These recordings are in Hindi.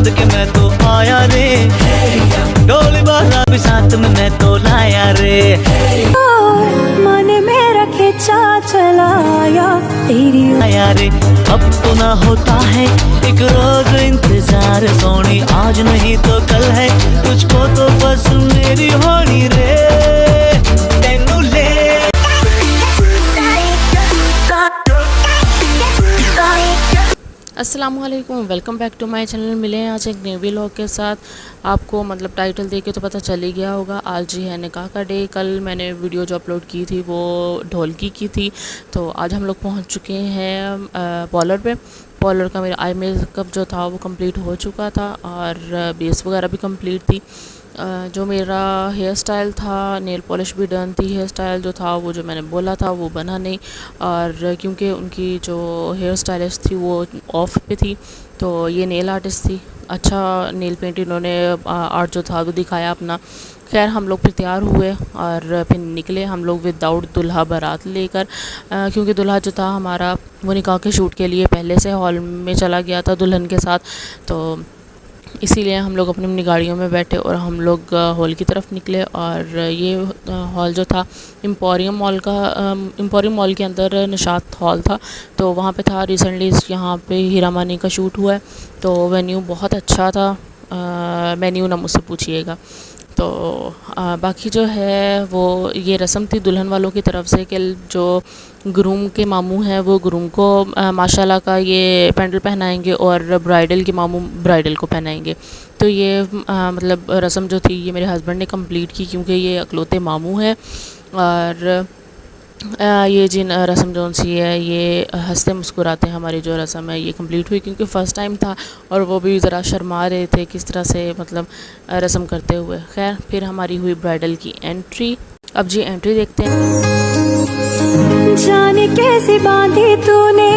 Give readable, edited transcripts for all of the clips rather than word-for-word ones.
बांध के मैं तो आया रे, ढोल बाजा भी साथ में मैं तो लाया रे। मन मेरा खिंचा चलाया तेरी आया रे, अब तो ना होता है एक रोज इंतजार सोनी, आज नहीं तो कल है तुझको तो बस मेरी होनी रे। तेनू ले अस्सलामुअलैकुम, welcome back to my channel. मिले हैं आज एक नए व्लॉग के साथ। आपको मतलब टाइटल देख के तो पता चल ही गया होगा, आज जी है निकाह का डे। कल मैंने वीडियो जो अपलोड की थी वो ढोलकी की थी, तो आज हम लोग पहुंच चुके हैं पार्लर पे। पार्लर का मेरा आई मेकअप जो था वो कंप्लीट हो चुका था और बेस वगैरह भी कंप्लीट थी। जो मेरा हेयर स्टाइल था, नेल पॉलिश भी डन थी। हेयर स्टाइल जो था वो जो मैंने बोला था वो बना नहीं, और क्योंकि उनकी जो हेयर स्टाइलिस्ट थी वो ऑफ पे थी, तो ये नेल आर्टिस्ट थी। अच्छा नेल पेंट इन्होंने आर्ट जो था वो दिखाया अपना। खैर हम लोग फिर तैयार हुए और फिर निकले हम लोग विदाउट दुल्हा बारात लेकर, क्योंकि दुल्हा जो था हमारा वो निकाह के शूट के लिए पहले से हॉल में चला गया था दुल्हन के साथ, तो इसीलिए हम लोग अपनी अपनी गाड़ियों में बैठे और हम लोग हॉल की तरफ निकले। और ये हॉल जो था एम्पोरियम मॉल के अंदर निशात हॉल था, तो वहाँ पे था। रिसेंटली यहाँ पे हीरा मानी का शूट हुआ है, तो वेन्यू बहुत अच्छा था। मेन्यू ना मुझसे पूछिएगा। तो बाकी जो है वो ये रस्म थी दुल्हन वालों की तरफ से कि जो ग्रूम के मामू हैं वो ग्रूम को माशाल्लाह का ये पेंडल पहनाएंगे और ब्राइडल के मामू ब्राइडल को पहनाएंगे। तो ये मतलब रस्म जो थी ये मेरे हस्बैंड ने कंप्लीट की, क्योंकि ये अकलौते मामू हैं। और ये जिन रस्म जो सी है ये हंसते मुस्कुराते हमारी जो रस्म है ये कंप्लीट हुई, क्योंकि फ़र्स्ट टाइम था और वो भी ज़रा शर्मा रहे थे किस तरह से मतलब रस्म करते हुए। खैर फिर हमारी हुई ब्राइडल की एंट्री। अब जी एंट्री देखते हैं। जाने कैसे बांधी तूने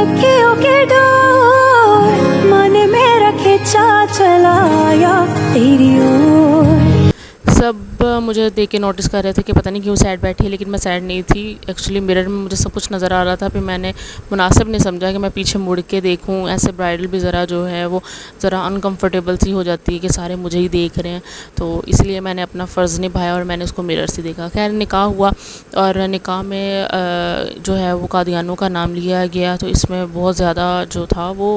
अखियों के डोर, मन मेरा खिंचा चलाया तेरी ओर। सब मुझे देख के नोटिस कर रहे थे कि पता नहीं क्यों सैड बैठी है, लेकिन मैं सैड नहीं थी। एक्चुअली मिरर में मुझे सब कुछ नज़र आ रहा था, फिर मैंने मुनासिब नहीं समझा कि मैं पीछे मुड़ के देखूं। ऐसे ब्राइडल भी ज़रा जो है वो ज़रा अनकंफर्टेबल सी हो जाती है कि सारे मुझे ही देख रहे हैं, तो इसलिए मैंने अपना फ़र्ज़ निभाया और मैंने उसको मिरर से देखा। खैर निकाह हुआ और निकाह में जो है वो कादियानों का नाम लिया गया, तो इसमें बहुत ज़्यादा जो था वो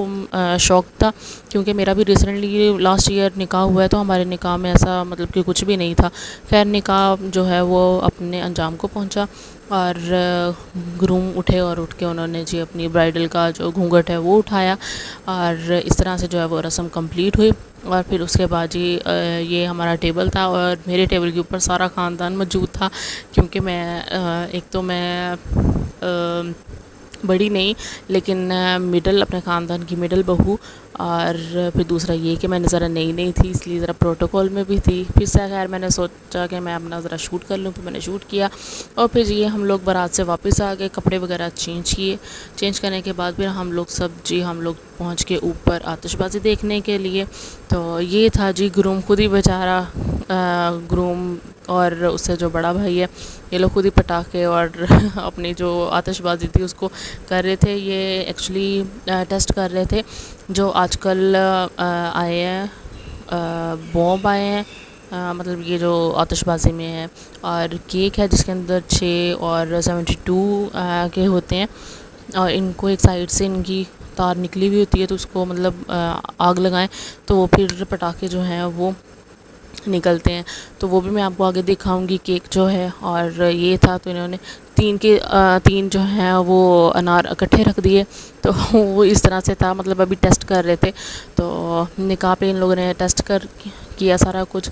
शौक था, क्योंकि मेरा भी रिसेंटली लास्ट ईयर निकाह हुआ है, तो हमारे निकाह में ऐसा मतलब कि कुछ भी नहीं था। खैर निकाह जो है वो अपने अंजाम को पहुंचा और ग्रूम उठे और उठ के उन्होंने जी अपनी ब्राइडल का जो घूंघट है वो उठाया, और इस तरह से जो है वो रस्म कंप्लीट हुई। और फिर उसके बाद जी ये हमारा टेबल था और मेरे टेबल के ऊपर सारा ख़ानदान मौजूद था, क्योंकि मैं एक तो मैं बड़ी नहीं लेकिन मिडल, अपने ख़ानदान की मिडल बहू, और फिर दूसरा ये कि मैंने ज़रा नई थी इसलिए ज़रा प्रोटोकॉल में भी थी। फिर से खैर मैंने सोचा कि मैं अपना ज़रा शूट कर लूँ, फिर मैंने शूट किया और फिर ये हम लोग बारात से वापस आ गए, कपड़े वगैरह चेंज किए। चेंज करने के बाद फिर हम लोग पहुँच के ऊपर आतिशबाज़ी देखने के लिए। तो ये था जी ग्रूम, खुद ही बेचारा ग्रूम और उससे जो बड़ा भाई है ये लोग खुद ही पटाखे और अपनी जो आतिशबाज़ी थी उसको कर रहे थे। ये एक्चुअली टेस्ट कर रहे थे जो आजकल आए हैं, बॉम्ब आए हैं, मतलब ये जो आतिशबाज़ी में है, और केक है जिसके अंदर 6 और 72 के होते हैं, और इनको एक साइड से इनकी तार निकली हुई होती है, तो उसको मतलब आग लगाएं तो वो फिर पटाखे जो हैं वो निकलते हैं। तो वो भी मैं आपको आगे दिखाऊंगी केक जो है। और ये था तो इन्होंने तीन जो हैं वो अनार इकट्ठे रख दिए, तो वो इस तरह से था, मतलब अभी टेस्ट कर रहे थे। तो निकाह पे इन लोगों ने टेस्ट किया सारा कुछ,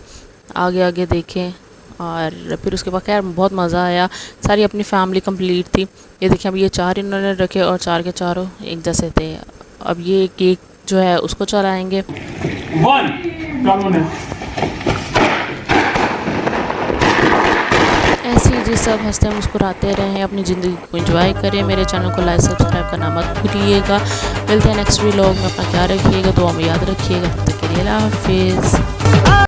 आगे देखें। और फिर उसके बाद खैर बहुत मज़ा आया, सारी अपनी फैमिली कंप्लीट थी। ये देखिए अब ये 4 इन्होंने रखे और 4 के चारों एक जैसे थे। अब ये केक जो है उसको चलाएँगे। ऐसे ही जी सब हंसते मुस्कुराते रहें, अपनी ज़िंदगी को एंजॉय करें। मेरे चैनल को लाइक सब्सक्राइब करना मत भूलिएगा। मिलते हैं नेक्स्ट व्लॉग में, अपना ख्याल रखिएगा, दुआ में याद रखिएगा। तब तक के लिए अल्लाह हाफिज़।